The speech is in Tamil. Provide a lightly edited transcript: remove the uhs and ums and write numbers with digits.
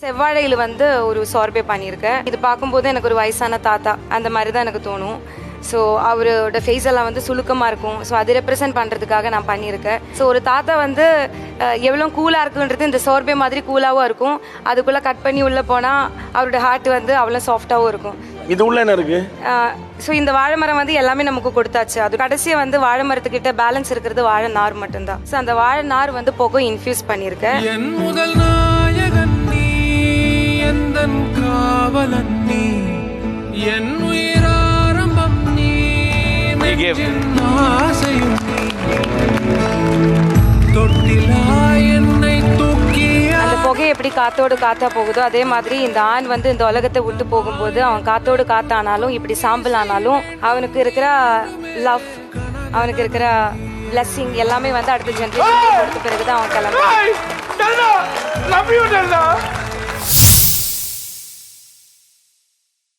செவ்வாழையில் வந்து ஒரு சார்பே பண்ணியிருக்கேன். இது பார்க்கும்போது எனக்கு ஒரு வயசான தாத்தா அந்த மாதிரி தான் எனக்கு தோணும். ஸோ அவரோட ஃபேஸ் எல்லாம் வந்து சுழுக்கமாக இருக்கும். ஸோ அதை ரெப்ரசென்ட் பண்ணுறதுக்காக நான் பண்ணியிருக்கேன். ஸோ ஒரு தாத்தா வந்து எவ்வளோ கூலாக இருக்குன்றது இந்த சோர்பே மாதிரி கூலாகவும் இருக்கும். அதுக்குள்ளே கட் பண்ணி உள்ளே போனால் அவரோட ஹார்ட் வந்து அவ்வளோ சாஃப்டாகவும் இருக்கும். இது உள்ள என்ன இருக்கு? ஸோ இந்த வாழை மரம் வந்து எல்லாமே நமக்கு கொடுத்தாச்சு. அது கடைசியாக வந்து வாழை மரத்துக்கிட்ட பேலன்ஸ் இருக்கிறது வாழை நார் மட்டும்தான். ஸோ அந்த வாழை நார் வந்து புகை இன்ஃபியூஸ் பண்ணியிருக்கேன். என் முதல் நாயகன் நீ, எந்தன் காவலன் நீ, என் உயிராரம்பம் நீ, நெஞ்சின் ஆசையும் நீ, தொட்டிலாய் என்னை தூக்கிய அந்த புகை எப்படி காத்தோடு காத்தா போகுதோ அதே மாதிரி இந்த ஆண் வந்து இந்த உலகத்தை விட்டு போகும்போது அவன் காத்தோடு காத்தானாலும் இப்படி சாம்பல் ஆனாலும் அவனுக்கு இருக்கிற லவ், அவனுக்கு இருக்கிற பிளஸ்ஸிங் எல்லாமே வந்து அடுத்த ஜென்ரேஷன் கொடுத்த பிறகுதான் அவன் கிளம்புவான்.